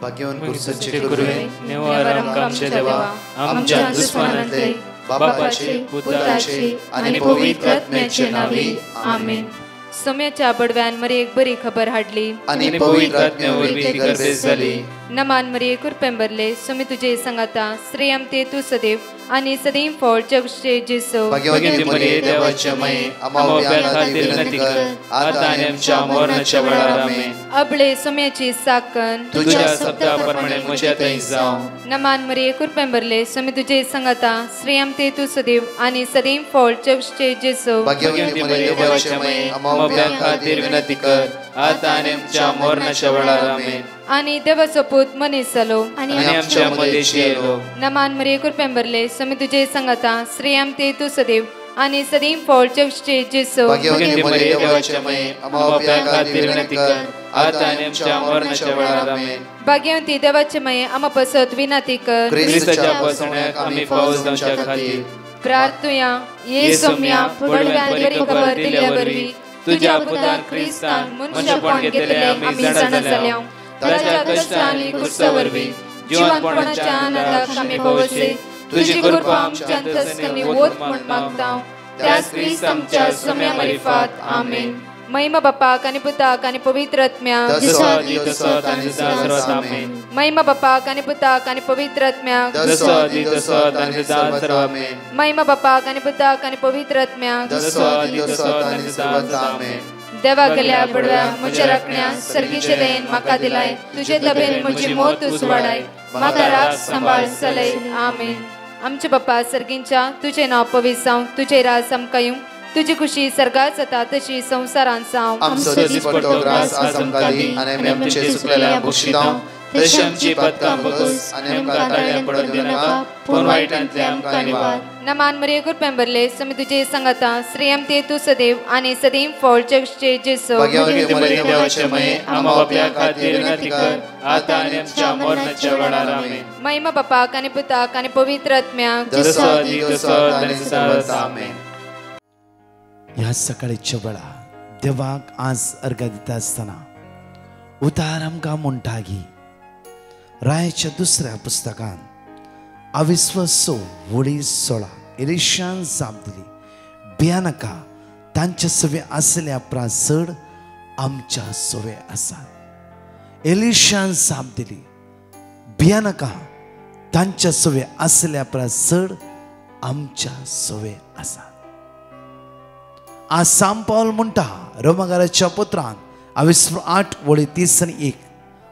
भाग्यवान कुर्साचे गुरुवे निवार आमच्या देवा आमच्या दुश्मनांतले बापाचे पुत्राचे आणि पवित्र आत्म्याचे नावे आमेन. सोम्याच्या बडव्यान मरी एक बरी खबर हाडली आणि पवित्र आत्म्यावर ती गर्देश झाली. नमान मरी कुरपेंबरले सोमी तुझे संगाता श्रेयम ते तू सदैव आणि सदैव फळ जगचे जेसो. भाग्यवती मरिये देवाच्या माये आम्हा खातीर विनंती कर आता आणि आमच्या मरणाच्या वेळार आमेन. अबळे सोम्याची साकन तुझ्या शब्दाप्रमाणे म्हज्या थंय जावं. नमान मरी कुरपेंबरले सोमी तुझे संगाता श्रेयम ते तू सदैव आणि सदैव फळ जगचे जेसो. भाग्यवती मरिये देवाच्या माये आम्हा खातीर विनंती कर आता आणि आमच्या मरणाच्या वेळार आमेन. आणि देवाचो पूत मनीस जालो आणि आमच्या मदेशी येलो. नमान मरी कुरपेंबरले सोमी तुझे संगाता श्रेयम ते तू सदैव आणि सदैव फळ जगचे जेसो. भाग्यवती मरिये देवाच्या माये आम्हा खातीर विनंती कर आता आणि आमच्या मरणाच्या वेळार आमेन. भाग्यवती देवाचे माये आम्हा पसत विनंती कर ख्रिस्ताच्या पासण्याक आम्ही पावस जावच्या खातीर प्रार्थुया. ये सोम्या बडव्यान बरी खबर दिल्या वरवी तुझ्या पुतान ख्रिस्तान मनुष्यपण घेतले आम्ही जाणा जाल्या. ताच्या कष्टांनी कुर्सावरवी जीवनपणाच्या आनंदाक आम्ही पावसे. तुझी कृपा आमच्या अंतस्करणी वोत म्हण मागता त्याच ख्रिस्त आमच्या सोम्या मरिफात आमेन. महिमा बापाक आणि पुताक आणि पवित्र आत्म्याक महिमा बापाक आणि पुताक आणि पवित्र आत्म्याक महिमा बापाक आणि पुताक आणि पवित्र आत्म्याक देवा गेल्या बडव्या म्हज्या राखण्या सर्गीचे देन म्हाका दिलाय. तुझे तबेन म्हजी मोत तूं वाडाय म्हाका राख सांबाळ चलय आमेन. आमचे बाप्पा सर्गींच्या तुझे नाव पवित्र जावं तुझे राज आमकां येवं तुझी खुशी सर्गात जाता तशी संसारांत जावं. आमचो दिसपट्टो ग्रास आज आमकां दी आनी आमी आमचे सुकलेल्या बक्षितां तशी आमची पातकां बगस आनी आमकां ताळ्यां पडूंक दिनाका पूण वायटांतले आमकां निवार. नमान मरिये कुरपेंबरले सोमी तुझे संगाता श्रेयम ते तू सदैव आणि सदैव फळ जगचे जेसो. भाग्यवती मरिये देवाचे माये आम्हा बापया खातीर विनंती कर आता आनी आमच्या मरणाच्या वेळार आमेन. महिमा बापाक आणि पुताक आणि पवित्र आत्म्याक आमेन. ह्या सकाळीच्या वेळा देवाक आज अर्घ दिता आसतना उतार आमकां म्हणटा की रायाच्या दुसऱ्या पुस्तकान 22:16 एलिशान जाप दिली भियानाका तांचे सवे आसल्या उपरांत चड आमच्या सवे आसात. एलिशान जाप दिली भियानाका तांच्या सवे आसल्या उपरांत चड आमच्या सवे आसात. आज साम पावल म्हणटा रोमाकाराच्या पत्रांत 28:30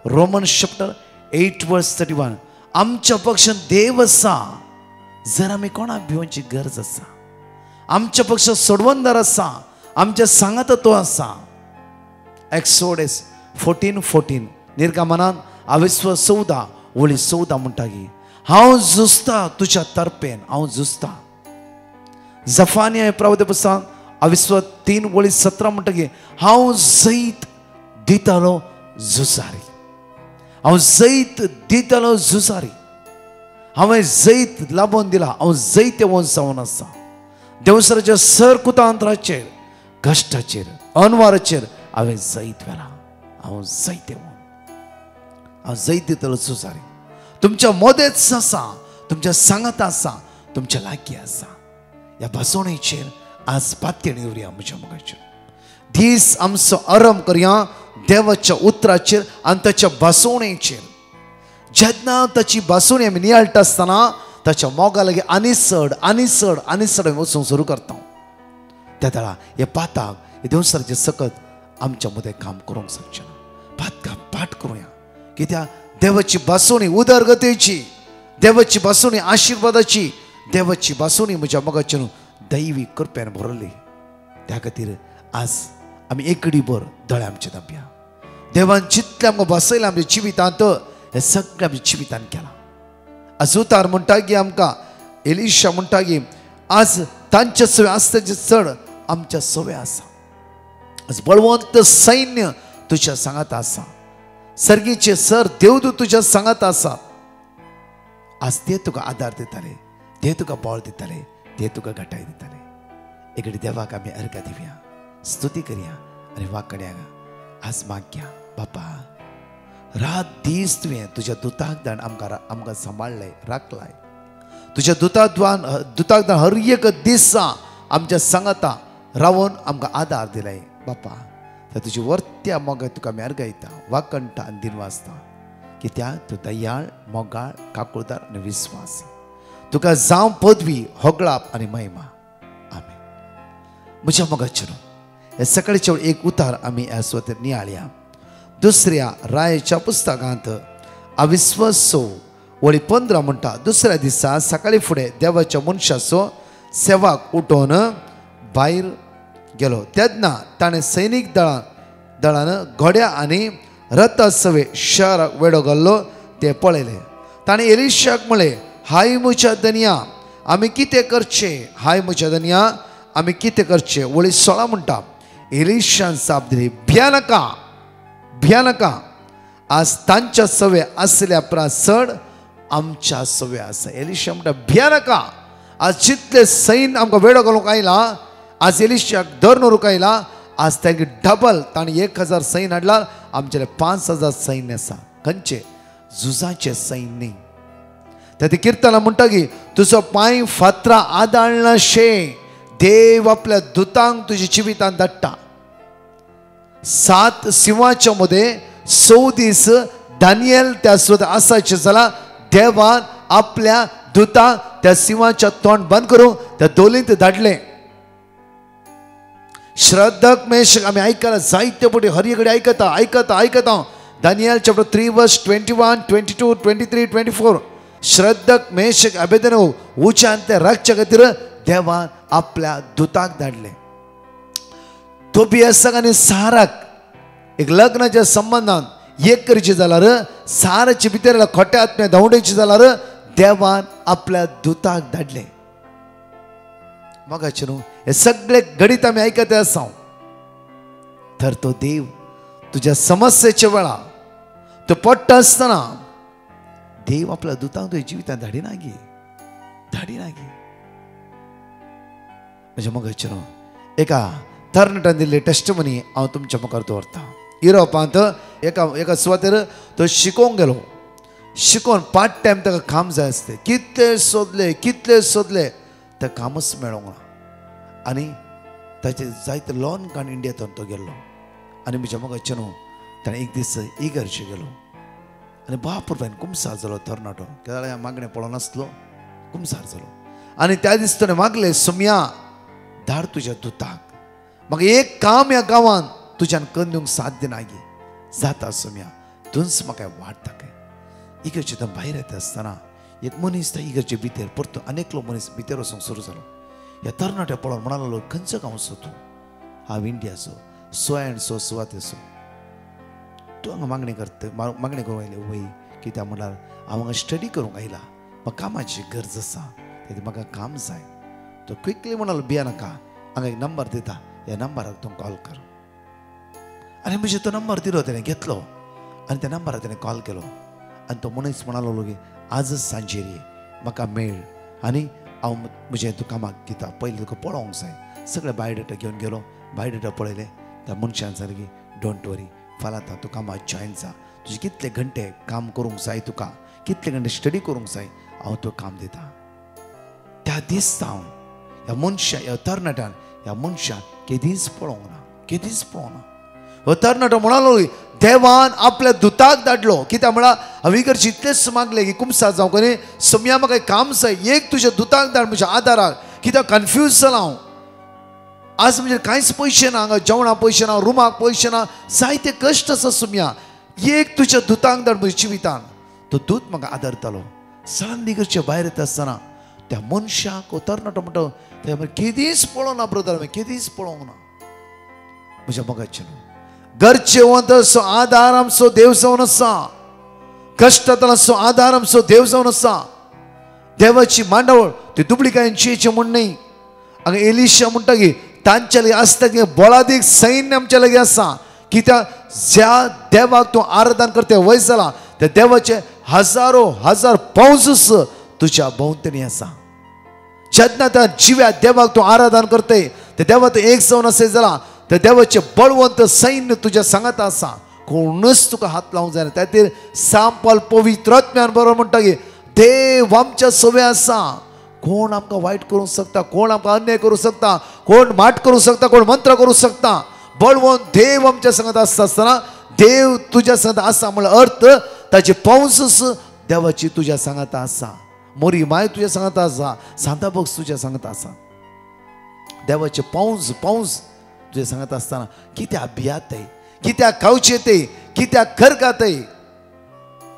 रोमन चॅप्टर 8:31 आमच्या पक्षान देव आसा जर आमी कोणाक भिवची गरज आसा. आमच्या पक्षान सोडवणदार आसा आमच्या सांगात तो आसा. एक्सोडस 14:14 निर्गमनान 22:14 म्हणटा की हांव झुजता तुज्या तर्फेन हांव झुजता. जफानिया प्रवक्ते पुस्तकान 23:17 म्हणटा की हांव जैत दितालो झुजारी हांव जैत दितालो झुजारी. हांवें जैत लाबोवन दिला हांव जैत वंस जावन आसा. देवसराच्या सर कुतांतराचेर कश्टाचेर अनवाराचेर हांवें जैत वेला हांव जैत हांव जैत दितालो झुजारी. तुमच्या मोदेच आसा तुमच्या सांगात आसा तुमच्या लागी आसा. ह्या भासोणेचेर आज पातयेन येवया म्हज्या मोगाचेर. दीस आमचो आरंभ करया देवाच्या उतराचेर आनी ताच्या भासोणेचेर. जेन्ना ताची भासोणी आमी नियाळटा आसतना ताच्या मोगा लागीं आनी चड आनी चड आनी चड वचूंक सुरू करता. त्या वेळा हे पाताक हे देवसराचे सकत आमच्या मदें काम करूंक शकचें ना. पाठ करूया कित्याक देवाची भासोणी उदरगतेची देवाची भासोणी आशिर्वादाची देवाची भासोणी म्हज्या मोगाचेर दैवी कृपेन भरली. त्या खातीर आज आमी एकडी भर दोळे आमचे दांबया. देवान जितले आमकां बसयलें आमच्या जिवितांत हे सगळें आमच्या जिवितांत केलां. आज उतार म्हणटा की आमकां एलिशा म्हणटा की आज तांचे सवे आसताचे चड आमच्या सवे आसा. आज बळवंत सैन्य तुज्या सांगात आसा. सर्गीचे सर देवदूत तुज्या सांगात आसा. आज ते तुका आदार दिताले ते तुका बळ दिताले ते तुका घटाय दिताले. एकडे देवाक आमी अर्घ दिवया स्तुती करया आनी वाकड्या आज मागया बापा रात दीस तुवें तुज्या दुताक धाडून आमकां सांबाळ्ळें राखलाय. तुज्या दुताक धाडून हर एक दिसा आमच्या सांगाता रावून आमकां आदार दिलाय बापा. तर तुजी वर्त्या मोगाय तुका आमी अर्गायता, वाकणटा आनी दिनवासता. कित्याक तूं दयाळ, मोगाळ, काकुळदार आनी विस्वास. तुका जावं पदवी, होगळाप आनी महिमा. आमेन. म्हज्या मोगाचेर हे सकाळचे एक उतार आमी ह्या सुवातेर नियाळया. दुसऱ्या रायच्या पुस्तकांत अविश्वासो वळी 15 म्हणटा, दुसऱ्या दिसा सकाळी फुडें देवाच्या मनशाचो सेवाक उठोवन भायर गेलो. तेन्ना ताणें सैनीक दळान घोड्या आनी रथ सवे शहराक वेडो घाल्लो ते पळयले. ताणें एलिशाक म्हणलें, हाय म्हज्या धन्या, आमी कितें करचें? हाय म्हज्या धन्या, आमी कितें करचें? वळी 16 म्हणटा, एलिशान जाप दिली, भिया नाका, आज तांच्या सवे आसल्या प्रासड आमच्या सवे आसा. एलिशा म्हणटा भिया नाका, आज जितले सैन आमकां वेडो घालूंक आयला, आज एलिशाक धरून आयला, आज तांकां डबल ताणें 1000 सैन हाडला, आमचे 5000 सैन्य आसा. खंयचे? झुजाचे सैन्य. ते किर्तना म्हणटा की तुजो पांय फातरां आदाळना शे, देव आपल्या दुतांक तुज्या जिवितांत धाडटा. 7 सिंहाच्या मध्ये 6 दीस दानियल त्या सुद्धा आसाचे जाल्यार देवान आपल्या दुतांक त्या सिंहाच्या तोंड बंद करून त्या दोलींत धाडले. श्रद्धक मेशक आमी आयकला जायते पटी हर आयकता. दानियल चॅप्टर 3 वर्स 21, 22, 23, 24. श्रद्धक मेशक अबेदनो उच्चान ते राखच्या खातीर देवान आपल्या दुताक धाडले. तोबियासाक आनी साराक एक लग्नाच्या संबंधान एक करची जाल्यार साराचे भितर खोटे आत्म्या धांवडेची जाल्यार देवान आपल्या दुताक धाडले. मगाचे न्हू हे सगळे गणित आमी आयकते आसा. तर तो देव तुज्या समस्येच्या वेळा तो पडटा आसतना देव आपल्या दुतांक तुज्या जिवितांत धाडिना गे. म्हज्या मगाचे न्हू एका तरणाट्यान दिल्ली टेस्टमनी हांव तुमच्या मुखार दवरता. युरोपांत एका सुवातेर तो शिकोवंक गेलो. शिकोवन पार्ट टायम ताका काम जाय आसलें. कितले सोदले तें कामच मेळोंक ना. आनी ताचे जायते लोन काडून इंडियांतून तो गेल्लो. आनी म्हज्या मगाचे न्हू ताणें एक दीस इगर्जे गेलो आनी बाप रुपयान कुमसार जालो तरणाटो. केन्ना मागणें पळोवनासलो, कुमसार जालो. आनी त्या दीस ताणें मागलें, सोम्या धाड तुज्या दुताक, म्हाका एक काम ह्या गांवांत तुज्यान करून दिवंक साध्य ना गे. जाता सोम्या, तुंच म्हाका वाट दाखय. इगर्जेंतल्यान भायर येता आसतना एक मनीस त्या इगर्जे भितर परतो आनेकलो मनीस भितर वचूंक सुरू जालो. ह्या तरणाट्या पळोवन म्हणलो, खंयचो गांवचो तूं? हांव इंडियाचो, सो एंड सो सुवातेचो. तूं हांगा मागणी करूंक आयलें वय? कित्याक म्हणल्यार हांव हांगा स्टडी करूंक आयला, म्हाका कामाची गरज आसा, तें म्हाका काम जाय. तो क्विकली म्हणलो, भिया नाका, हांगा एक नंबर दिता, ह्या नंबराक तूं कॉल कर. आनी म्हणजे तो नंबर दिलो ताणें घेतलो आनी त्या नंबराक ताणें कॉल केलो. आनी तो मनीस म्हणलो की आजच सांजेर ये, म्हाका मेळ आनी हांव म्हजें तूं कामाक दिता, पयलीं तुका पळोवंक जाय. सगळे बायोडेटा घेवन गेलो. बायोडेटा पळयले. त्या मनशान सांगलें की डोंट वरी, फाल्यां तूं कामाक जॉयन जा. तुजे कितले घंटे काम करूंक जाय, तुका कितले घंटे स्टडी करूंक जाय, हांव तुका काम दिता. त्या दीस जावन ह्या मनशा ह्या तरणाट्यान ह्या मनशाक केदींच पळोवंक ना. हो तरणाटो म्हणलो, देवान आपल्या दुताक धाडलो. कित्याक म्हळ्यार हांव इगर्जे इतलेंच मागलें की कुमसार जावं न्ही, सोम्या म्हाका काम जाय, एक तुज्या दुताक धाड म्हज्या आदाराक. कित्याक कन्फ्यूज जाला हांव. आज म्हणजे कांयच पयशे ना, हांगा जेवणाक पयशे ना, रुमाक पयशे ना, जायते कश्ट आसा सोम्या. एक तुज्या दुताक धाड म्हज्या जिवितान. तो दूत म्हाका आदारतालो. सडन इगर्जे भायर येता आसतना त्या मनशाक तरणाटो म्हणटा, ते केदींच पळोवना ब्रदर, हांवें केदींच पळोवंक ना. म्हज्या मोगाचें न्हू घरचे वंत असो आदार आमचो देव जावन आसा. कश्टांतलो असो आदार आमचो देव जावन आसा. देवाची मांडावळ ती दुबळीकायांची म्हण न्ही. हांगा एलिशा म्हणटा की तांच्या लागीं आसता की बळादीक सैन्य आमच्या लागीं आसा. कित्याक ज्या देवाक तूं आराधन करते वय जाला त्या देवाचे हजारो हजार फौज तुज्या भोंवतणी आसा. जेन्ना त्या जिव्या देवाक तूं आराधन करते, त्या देवा तूं एक जावन असे जाल्यार त्या देवाचे बळवंत सैन्य तुज्या सांगात आसा. कोणच तुका हात लावंक जायना. त्या खातीर सांत पौल पवित्र आत्म्यान बरोबर म्हणटा की देव आमच्या सवे आसा. कोण आमकां वायट करूंक शकता, कोण आमकां अन्याय करूंक शकता, कोण माट करूंक शकता, कोण मंत्र करूंक शकता. बळवून देव आमच्या संगत आसतना देव तुज्या संगत आसा म्हणल्यार अर्थ ताचे पौंस देवाची तुज्या सांगात आसा. मोरी माय तुज्या सांगात आसा, सांता बॉक्स तुज्या सांगात आसा. देवाचे पौंस तुज्या सांगात आसतना कित्याक भियाताय, कित्याक खावचे ते, कित्याक करगाताय.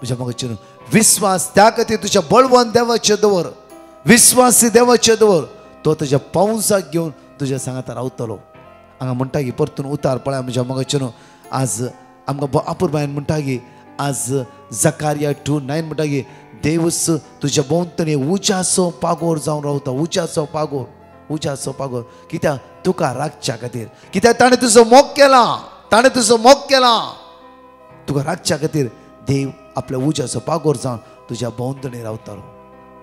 तुज्या मगाचे विश्वास त्या खातीर तुज्या बळवंत देवाचे दवर, विश्वासी देवाचे दवर. तो तुज्या पौंसाक घेवन तुज्या सांगात रावतलो. हांगा म्हणटा की परतून उतार पळय म्हज्या मगाचे आज आमकां आपूर बायन म्हणटा की आज जकारिया 2:9 म्हणटा की देवस तुज्या भोंवतणी उज्याचो पागोर जावन रावता. उज्याचो पागोर कित्याक तुका राखच्या खातीर, कित्याक ताणें तुजो मोग केला, तुका राखच्या खातीर देव आपल्या उज्याचो पागोर जावन तुज्या भोंवतणी रावतालो.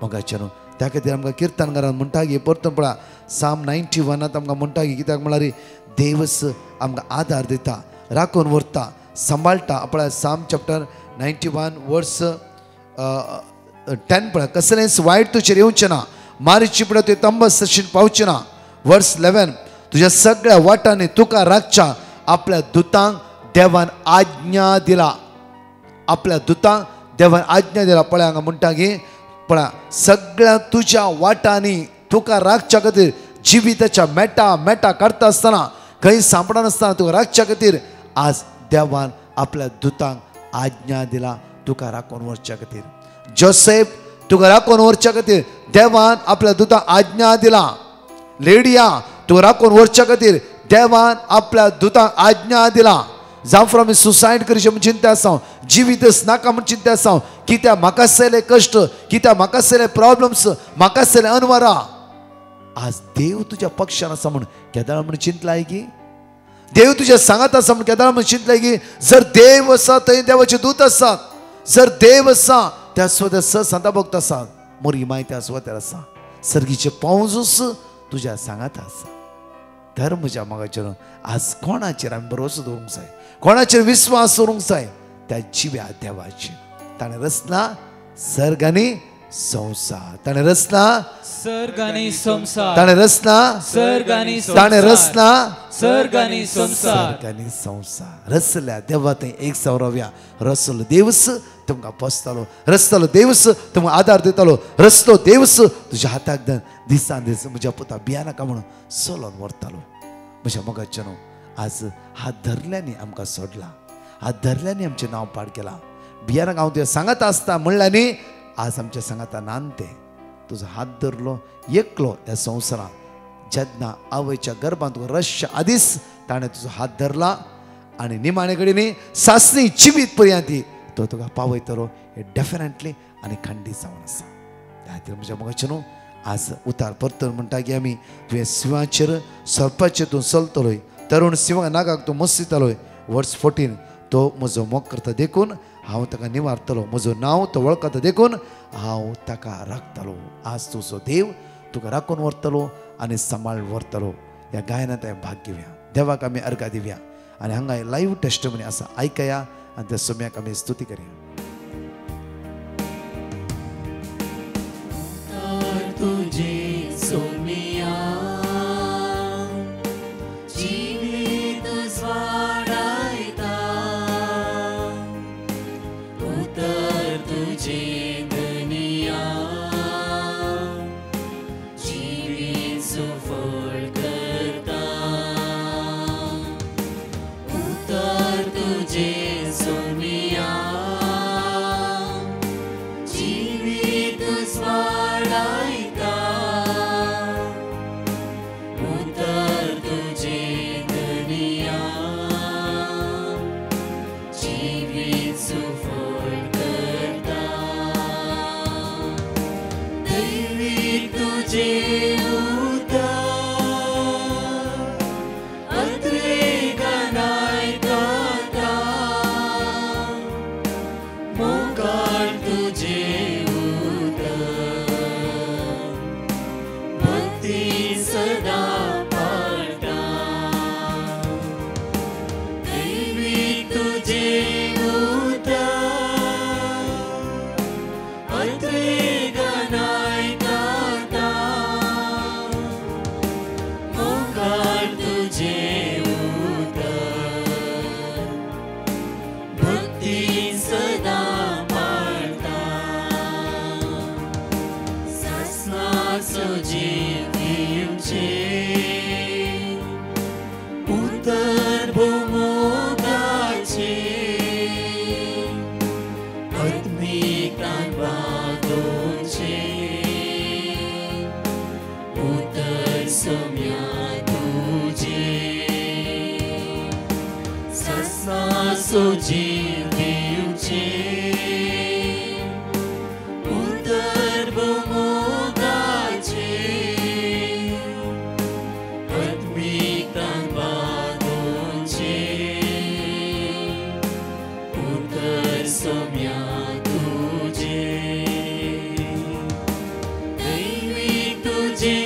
मगाचे त्या खातीर आमकां किर्तनकारान म्हणटा की परतून पळय साम 91 आमकां म्हणटा की कित्याक म्हळ्यार देवस आमकां आदार दिता, राखून व्हरता, सांबाळटा. पळय साम चॅप्टर 91 वर्स 10 पळय कसलेंच वायट तुजेर येवचें ना, मारिची पळय तुवें तंबस तशीन पावचें ना. वर्स 11 तुज्या सगळ्या वाटांनी तुका राखच्या आपल्या दुतांक देवान आज्ञा दिला. पळय हांगा म्हणटा की पळय सगळ्या तुज्या वाटांनी तुका राखच्या खातीर जिविताच्या मेटा काडटा आसतना खंय सांपडनासतना तुका राखच्या खातीर आज देवान आपल्या दुतांक आज्ञा दिला तुका राखून व्हरच्या खातीर. जोसेफ तुका राखून व्हरच्या खातीर देवान आपल्या दुतांक आज्ञा दिला. लेडिया तुका राखून व्हरच्या खातीर देवान आपल्या दुतांक आज्ञा दिला. जावं आमी सुसायड करचें म्हण चिंता आसा, जिवीतच नाका म्हण चिंता आसा, कित्याक म्हाका आसले कश्ट, कित्याक म्हाका आसले प्रॉब्लम्स, म्हाका आसले अनवरां. आज देव तुज्या पक्षान आसा म्हण केदाळ म्हण चिंतलाय की, देव तुज्या सांगात आसा म्हण केदाळ म्हण चिंतलाय की. जर देव आसा थंय देवाचे दूत आसात, जर देव आसा त्या स्वता सांता भक्त आसात, मोरी माय त्या स्वतार आसा. सर्गीचे पौंजूस तुज्या सांगात आसा. धर म्हज्या मोगाचेर आज कोणाचेर आमी भरोसो दवरूंक जाय, कोणाचेर विश्वास दवरूंक जाय, त्या जिव्या देवाचेर. ताणें रचला सर्ग आनी संवसार, ताणें रचला सर्ग आनी संवसार, ताणें रचला सर्ग आनी ताणें रचला सर्ग आनी संवसार. सर्ग आनी संवसार. रचल्या देवा थंय एक सौरव्या. रचलो देवस तुमकां पोसतालो, रचतलो देवस तुमकां आदार दितालो, रचलो देवस तुज्या हाताक दिसान दीस म्हज्या पुता भिया नाका म्हणून चलोन व्हरतालो. म्हज्या मोगाचे आज हात धरल्यांनी आमकां सोडला, हात धरल्यांनी आमचें नांव पाड केलां. भिया नाका हांव तुवें सांगात आसता म्हणल्यानी आज आमच्या सांगाता नांते तुजो हात धरलो एकलो ह्या संवसारांत. जेन्ना आवयच्या गर्भांत तुका रश्य आदीस ताणें तुजो हात धरला आनी निमाणे कडेन सासणी जिवीत पर्यंत तो तुका पावयतलो. हे डेफिनेटली आनी खंडीत जावन आसा. त्या खातीर म्हज्या मोगाचे आज उतार परतून म्हणटा की आमी तुवें सिंहाचेर सर्पाचेर तूं चलतलोय, तरुण सिंह नागाक तूं मस्तितालोय. वर्स 14 तो म्हजो मोग करता देखून हांव ताका निवारतलो, म्हजो नांव तो वळखता देखून हांव ताका राखतलो. आज तुजो देव तुका राखून व्हरतलो आनी सांबाळ व्हरतलो. ह्या गायनांत हांवें भाग घेवया, देवाक आमी अर्घा दिवया आनी हांगा लायव्ह टेस्टमनी आसा आयकया आनी त्या सोम्याक आमी स्तुती करया. तुझे सोमिया जिवीत स्वाडायता, उतर तुझे दुनिया जिवीत सुफळ करता. उतर तुझे सोमिया जिवीत स्वाडायता, उतर तुझे दुनिया जिवीत सुफळ करता. दैवीक तुझे उतर अद्रेगानाय गाता, मोगाळ तुझे सदा पाळटा. दैवीक तुझे असो जीव दिवचे उतर मोगाचे आत्मिकान बांदोचे उतर सोम्या तुझे दैवी तुझे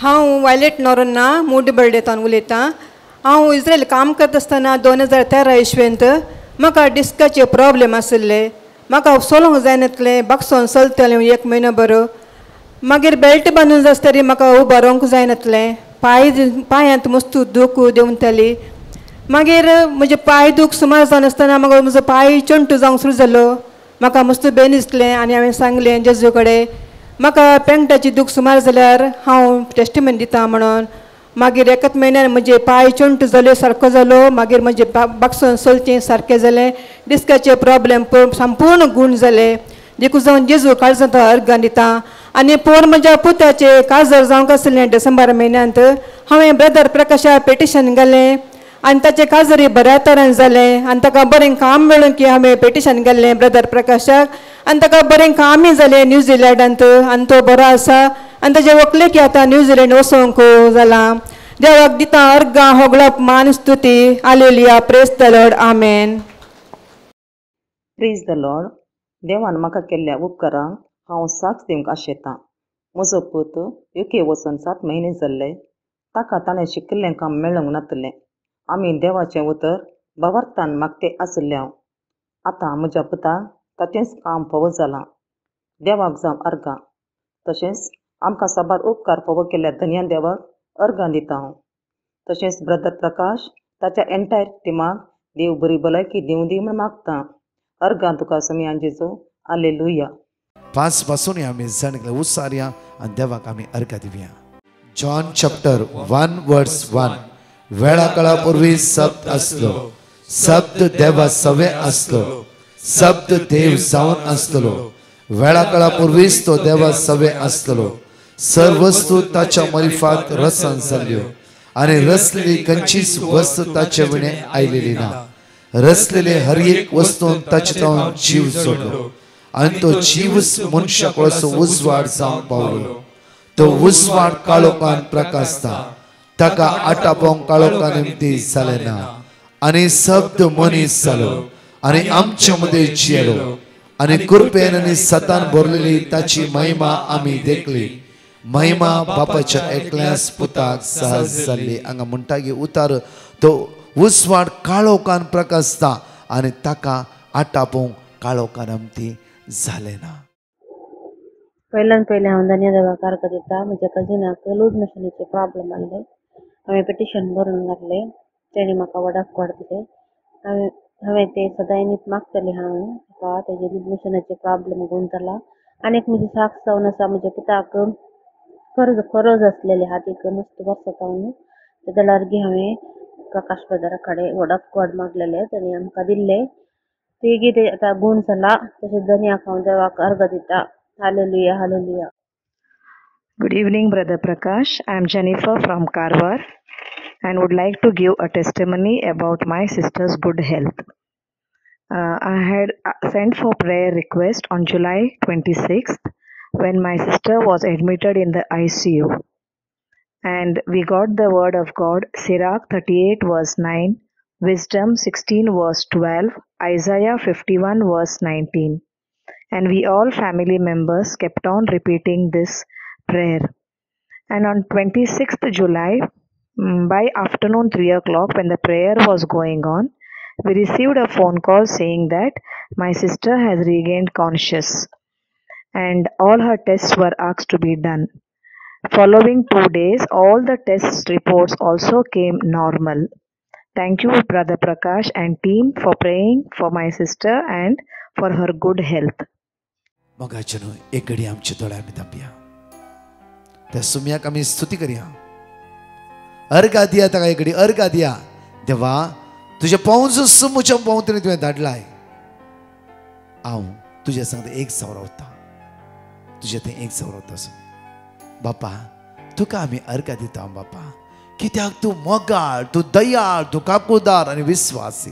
हांव वायलेट नोरन्ना मूड बर्डेतान उलयतां. हांव इज्रायल काम करता आसतना 2013 इस्वेंत म्हाका डिस्काचे प्रॉब्लेम आशिल्ले. म्हाका चलोंक जायनासलें, बागसोन चलतालें 1 म्हयनो बरो. मागीर बेल्ट बांदून आसतरी म्हाका उबो रावंक जायनासलें. पांयांत मस्त दूख देंवताली. मागीर म्हजे पांय दूख सुमार जावन आसतना म्हाका म्हजो पांय चंटू जावंक सुरू जालो. म्हाका मस्त बेन दिसलें आनी हांवें सांगलें जेजू कडेन म्हाका पेंटाची दूख सुमार जाल्यार हांव टेस्टिमेंट दिता म्हणून. मागीर 1 म्हयन्यान म्हजे पांय चंटू जालो सारको जालो. मागीर म्हजे बागसोन चलचें सारकें जालें. डिस्काचे प्रॉब्लेम संपूर्ण गूण जाले. देखून जावन जेजू काळजांत अर्गां दिता. आनी पोर म्हज्या पुताचें काजर जावंक आसलें डिसेंबर म्हयन्यांत. हांवें ब्रदर प्रकाशा पेटिशन घालें आनी ताचें काजरी बऱ्या तरेन जालें आनी ताका बरें काम मेळून की हांवें पेटिशन घालें ब्रदर प्रकाशाक आनी ताका बरें कामय जालें न्यूझिलंडांत आनी तो बरो आसा आनी ताजे व्हंकलेक आतां न्यूझिलंड वचोंक जालां. देवाक दिता अर्गां होगळप मान स्तुती. Hallelujah. Praise the Lord. Amen. Praise the Lord. देवान म्हाका केल्ल्या उपकारांक हांव साक्ष दिवंक आशेतां. म्हजो पूत UK वचून 7 म्हयने जाल्ले. ताका ताणें शिकिल्लें काम मेळूंक नातलें. आमी देवाचें उतर बावार्थान मागतें आशिल्ल्या. आतां म्हज्या पुताक ताचेंच काम फावो जालां. देवाक जावं अर्गां. तशेंच आमकां साबार उपकार फावो केल्ल्या धन्या देवाक अर्गां दिता हांव. तशेंच ब्रदर प्रकाश ताच्या एंटायर टिमाक देव बरी भलायकी दिवं दी म्हूण मागतां. अर्गां तुका समियान जेजू. हालेलुया. 5 पासून आमी जाणले उसारया आनी देवाक आमी अर्घ दिवया. जॉन चॅप्टर 1 वर्स 1. वेळा काळा पूर्वी शब्द असलो, शब्द देवा सवे असलो, शब्द देव जावन असलो. वेळा काळा पूर्वीच तो देवा सवे असलो. सर्व वस्तू ताच्या मरिफात रसान जाल्यो आनी रसलेली खंयचीच वस्तू ताचे विणे आयलेली ना. रसलेले हर एक वस्तून ताचे तावन जीव जोडलो आनी तो जीवच मनशाक असो उजवाड जावन पावलो. तो उजवाड काळोखान प्रकाशता. ताका आटापोंक काळोखा निमती जाले ना. आनी शब्द मनीस जालो आनी आमचे मदीं जियेलो आनी कृपेन आनी सतान भरलेली ताची महिमा आमी देखली. महिमा बापाच्या एकल्याच पुताक सहज जाल्ली. हांगा म्हणटागी उतार तो उजवाड काळोखान प्रकाशता आनी ताका आटापोंक काळोखान आमती जाले ना. पहिल्यान पयलें हांव धन्य देवाक अर्घ दिता. म्हज्या कजिनाक लूज मशिनाचे प्रॉब्लेम आसले. हांवें पिटिशन बरोवन घातलें. तेणी म्हाका वॉर्ड ऑफ गॉड दिलें. हांवें तें सदांच मागतलें. हांव म्हाका तेजे लूज मशिनाचे प्रॉब्लेम गूण जाला. आनी एक म्हजी साक्ष जावन आसा. म्हज्या पुताक खरोज आसलेले हातीक नुस्तें वर्सां जावन तेज्या लागीं हांवें प्रकाश ब्रदरा कडेन वॉर्ड ऑफ गॉड मागलेलें. तेणी आमकां दिल्लें. तेगे आतां गूण जाला. तशेंच धन्याक हांव देवाक अर्घ दिता. Hallelujah, hallelujah. Good evening, Brother Prakash. I am Jennifer from Karwar and would like to give a testimony about my sister's good health. I had sent for prayer request on July 26th when my sister was admitted in the ICU. And we got the word of God, Sirach 38 verse 9, Wisdom 16 verse 12, Isaiah 51 verse 19. And we all family members kept on repeating this prayer. And on 26th July, by afternoon 3 o'clock, when the prayer was going on, we received a phone call saying that my sister has regained conscious and all her tests were asked to be done. Following 2 days, all the test reports also came normal. Thank you, Brother Prakash and team, for praying for my sister and for her good health. मोगाचनो एक घडी आमच्या दोळ्यांनी तापया त्या सुम्याक आमी स्तुती करया अर्घा दिया ताका एक घडी अर्घा दिया देवा तुझे पावूंच म्हज्या पावतणी तुवें धाडलाय हांव तुज्या सांगता एक सवरवता तुझे थंय एक सवरवता बापा तुका आमी अर्घा दिता बापा कित्याक तूं मोगाळ तूं दयाळ तूं काकूदार आनी विस्वासी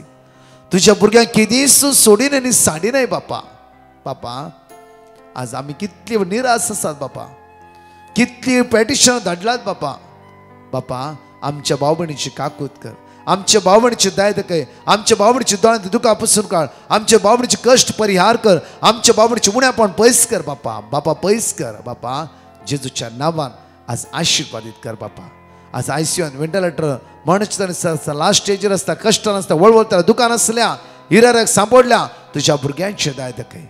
तुज्या भुरग्यांक केदीस सोडीन आनी साडिनाय बापा बापा आज आमी कितली निराश आसात बापा कितली पेटिशन धाडलात बापा बापा आमच्या भाव भयणीची काकूत कर आमच्या भाव भयणीची दया दाखय आमच्या भाव भयणीची दोळ्यांत दुखां पसून काड आमच्या भाव भयणीचे कश्ट परिहार कर आमच्या भाव भयणीचे उण्यापण पयस कर बापा बापा पयस कर बापा जेजूच्या नांवान आज आशिर्वादीत कर बापा आज आयसीयून वेंटिलेटर म्हणचे लास्ट स्टेजीर आसता कश्टान आसता वळवळटा दुकान आसल्या हिराऱ्याक सांपडल्या तुज्या भुरग्यांचे दया दाखय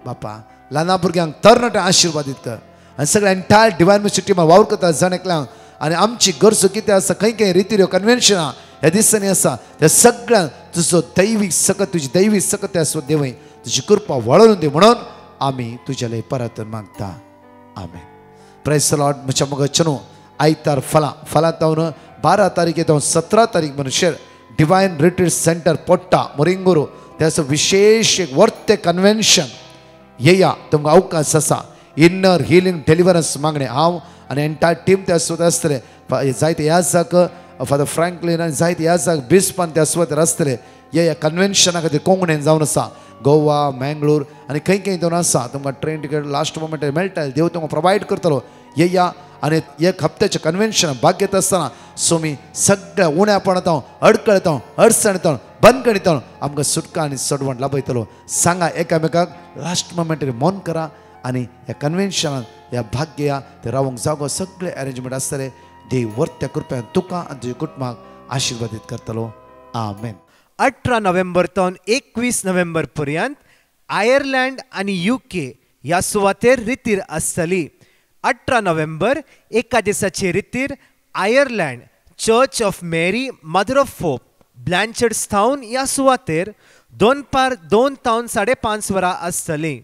बापा ल्हान भुरग्यांक तरणाट्या आशिर्वादीत कर आनी सगळ्या एंटायर डिवायन मिनिस्ट्री टिमान वावर करता जाण एकल्यांक आनी आमची गरजो कितें आसा खंय खंय रिती कन्वेन्शनां ह्या दिसांनी आसा त्या सगळ्यांक तुजो दैवीक सकत तुजी दैवीक सकत आसूं देवय तुजी कृपा वळोवन दी म्हणून आमी तुज्या लय परतून मागता आमेन प्रेज द लॉर्ड म्हज्या मोगाचनो आयतार फलां तावन 12 तारीख 17 तारीख मनुष्य डिवायन रिट्रीट सेंटर पोट्टा मोरिंगुरू त्याचं विशेष एक वर्ते कन्वेन्शन येया तुमकां अवकाश आसा इन्नर हिलिंग डेलिव्हरन्स मागणे हांव आनी एंटायर टीम त्या सुद्दां आसतले जायते याजाक फादर फ्रँकलीन आनी जायते याजाक बिस्पान त्या सुवातेर आसतले या कन्वेन्शना खातीर कोंकणीन जावन आसा गोवा मँगलोर आनी खंय खंय जावन आसा तुमकां ट्रेन टिकेट लास्ट मोमेंटार मेळटा देव तुमकां प्रोवायड करतलो येया आनी एक हप्त्याच्या कन्वेन्शनाक भाग घेता आसतना सोमी सगळ्या उण्यापणांत अडकळतां अडचणीतां बंदकणीतां आमकां सुटका आनी सडवण लाभयतलो सांगा एकामेकाक लास्ट मोमेंटार मौन करा आनी ह्या कन्वेन्शनान ह्या भाग घेया ते रावंक जागो सगळे अरेंजमेंट आसतले देव वर्त्या कृपेन तुका आनी तुज्या कुटुंबाक आशिर्वादीत करतलो आमेन 18 नोव्हेंबर तो 21 नोव्हेंबर पर्यंत आयर्लंड आनी UK ह्या सुवातेर रितीर आसतली 18 नोव्हेंबर एका दिसाचे रितीर Ireland Church of Mary Mother of Hope Blanchardstown ह्या सुवातेर 2 तावन 5:30 वरां आसतली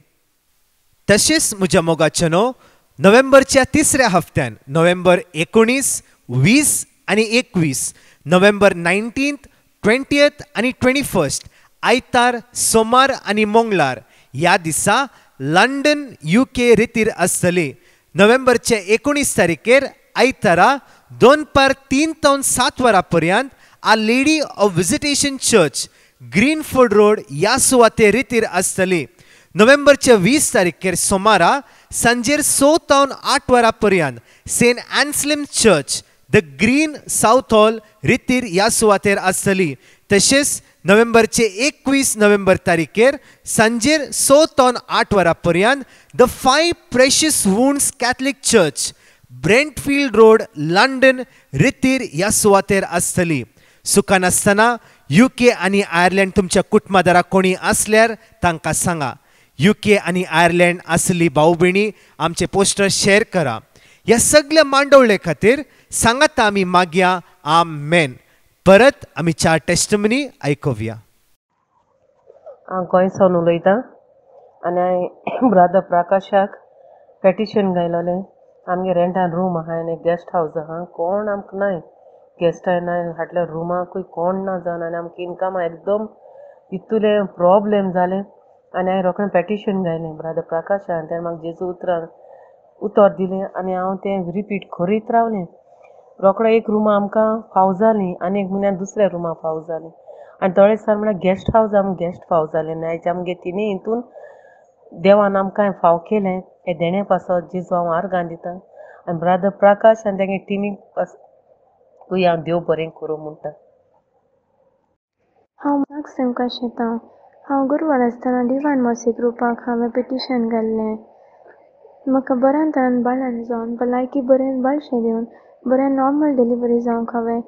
तशेंच म्हज्या मोगाचनो नोव्हेंबरच्या तिसऱ्या हप्त्यान नोव्हेंबर 19, 20 आनी 21 नोव्हेंबर 19th, 20th आनी 21st आयतार सोमार आनी मंगळार ह्या दिसा लंडन UK रितीर आसतली नोव्हेंबरचे 19 तारीखेर आयतारा 2 तावन 7 वरां पर्यंत Our Lady of Visitation Church Greenford Road ह्या सुवातेर रितीर आसतली नोव्हेंबरच्या 20 तारीखेर सोमारा सांजेर 6 तावन 8 वरां पर्यंत Saint Anselm Church the Green Southall रितीर ह्या सुवातेर आसतली तशेंच नोव्हेंबरचे 21 नोव्हेंबर तारीखेर सांजेर 6 तावन 8 वरां पर्यंत the 5 Precious Wounds Catholic Church Brentfield Road London रितीर ह्या सुवातेर आसतली सुखान आसतना UK आनी आयर्लंड तुमच्या कुटुंबादाराक कोणी आसल्यार तांकां सांगा UK आनी आयर्लंड आसली भाऊ भयणी आमचे पोस्टर शेअर करा ह्या सगळ्या मांडवळे खातीर सांगात आमी मागया आमेन परत आमी 4 टेस्टिमनी आयकुया हांव गोंय सावन उलयतां आनी हांवें ब्रदर प्रकाशाक पेटिशन घायलोलें आमगे रेंटान रूम आहा आनी गेस्ट हावज आहा कोण आमकां नाय गेस्टाय नाय फाटल्या रुमाकूय कोण ना जावन आनी आमकां इनकम एकदम इतुलें प्रॉब्लेम जालें आनी हांवें रोखडें पेटिशन घायलें ब्रदर प्रकाशान तेणें म्हाका जेजू उतरान उतर दिलें आनी हांव तें रिपीट करीत रावलें रोखडो एक रुमा आमकां फाव जाली आनी एक म्हयन्यान दुसऱ्या रुमा फाव जाली आनी थोडे दिसां म्हळ्यार गेस्ट हावज आमकां गेस्ट फाव जालें नायचे आमगे तिनी हितून देवान आमकां फाव केलें हे देणे पासत जेजू हांव आर्गां दितां आनी ब्रदर प्रकाश आनी तेगे टिमीक हांव देव बरें करूं म्हणटा हांव मार्क्स सेमकां शेतां हांव गुरवार आसतना डिवायन मर्सी ग्रुपाक हांवें पिटिशन घाल्लें म्हाका बऱ्यान तरान बाळान जावन भलायकी बरें बाळशें दिवन बरें नॉर्मल डिलिव्हरी जावंक हांवें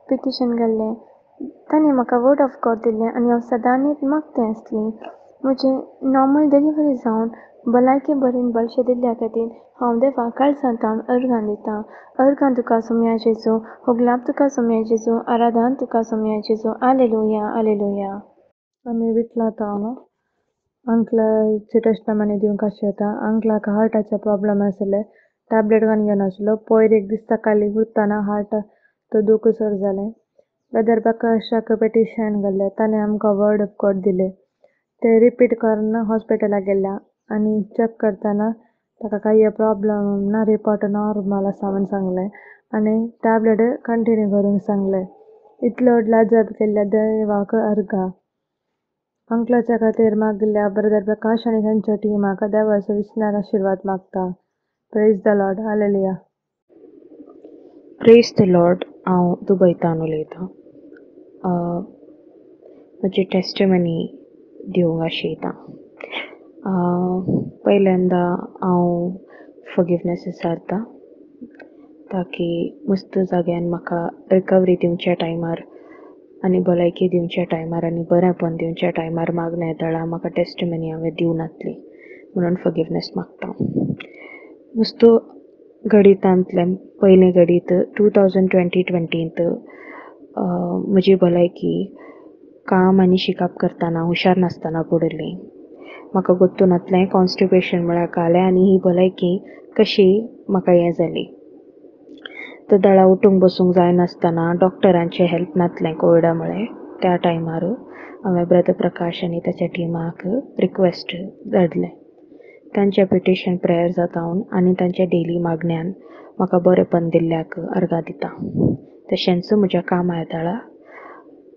पिटिशन घाल्लें ताणें म्हाका वर्ड ऑफ गॉड दिल्लें आनी हांव सदांच मागतें आसलीं. म्हजें नॉर्मल डिलिव्हरी जावन भलायकी बरें बळशें दिल्ल्या खातीर हांव देवाक काळजांतल्यान अर्गां दितां. अर्गां तुका सोम्या जेजू, होगलाप तुका सोम्या जेजू, आराधन तुका सोम्या जेजू. Hallelujah hallelujah. आमी विटलाता हांव अंकलाचे टेस्टमनी दिवंक आशेता. अंकलाक हार्टाचे प्रॉब्लेम आसले, टॅबलेट घेवन आसलो. पयर एक दीस सकाळीं उठतना हार्ट तो दुखू सुरू जालें. ब्रदर प्रकाशाक पेटिशन घाल्लें, ताणें आमकां वर्ड ऑफ गॉड दिले. ते रिपीट करून हॉस्पिटलाक गेल्या आनी चॅक करतना ताका काही प्रॉब्लेम ना, रिपोर्ट नॉर्मल आसा म्हूण सांगलें आनी टॅबलेट कंटिन्यू करूंक सांगलें. इतलो लाजप केल्ल्या देवाक अर्घा. अंकलाच्या खातीर मागल्या ब्रदर प्रकाश आनी तांच्या टिमाक देवाचो विस्तार आशिर्वाद मागता. Praise the Lord. Hallelujah. Praise the Lord. हांव दुबयतान उलयतां. म्हजी टेस्टिमनी दिवंक आशयतां. पहिल्यांदा हांव फॉरगिवनेस विचारतां ताकी मस्त जाग्यान म्हाका रिकवरी दिवच्या टायमार आनी भलायकी दिवच्या टायमार आनी बरेंपण दिवच्या टायमार मागणें येताळा म्हाका टेस्टिमनी हांवें दिवं नासली म्हणून फॉरगिवनेस मागतां. मस्त घडींतांतलें पयलें घडीत 2020 म्हजी भलायकी काम आनी शिकप करतना हुशार नासतना पडली. म्हाका गोत्तू नासलें कॉन्स्टिपेशन म्हळ्यार कालें आनी ही भलायकी कशी म्हाका हें जाली. तर दळा उठूंक बसूंक जायनासतना डॉक्टरांचें हेल्प नासलें कोविडा मुळे. त्या टायमार हांवें ब्रदर प्रकाश आनी ताच्या टिमाक रिक्वेस्ट धाडलें. तांचें पिटिशन प्रेयर जातावन आनी तांच्या डेली मागण्यान म्हाका बरेंपण दिल्ल्याक अर्गां दितां. तशेंच म्हज्या कामा येताळा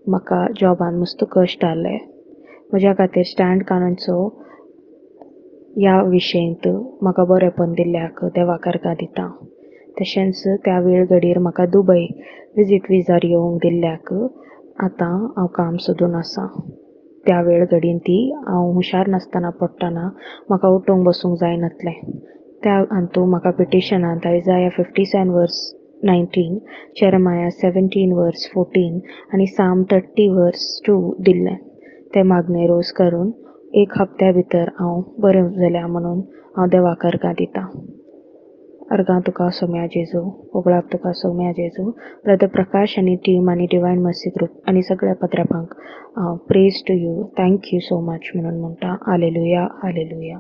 म्हाका जॉबान मस्त कश्ट आले. म्हज्या खातीर स्टँड काडूनचो ह्या विशयंत म्हाका बरेंपण दिल्ल्याक देवाक अर्गां दितां. तशेंच त्या वेळ घडीर म्हाका दुबय विजीट विजार येवंक दिल्ल्याक आतां हांव काम सोदून आसां. त्या वेळ घडीन ती हांव हुशार नासतना पडटना म्हाका उठूंक बसूंक जायनासलें. त्या हातूंत म्हाका पिटिशनांत आयजाया 57:19, जेरेमाया 17:14 आनी साम 30:2 दिल्लें. ते मागणे रोज करून 1 हप्त्या भितर हांव बरें जाल्या म्हणून हांव देवाक अर्गां दितां. अर्गां तुका सोम्या जेजू, होगळाप तुका सोम्या जेजू. ब्रदर प्रकाश आनी टीम आनी डिवायन मर्सी ग्रूप आनी सगळ्या पत्र्यापांक हांव praise to you, thank you so much म्हणून म्हणटा. Hallelujah hallelujah.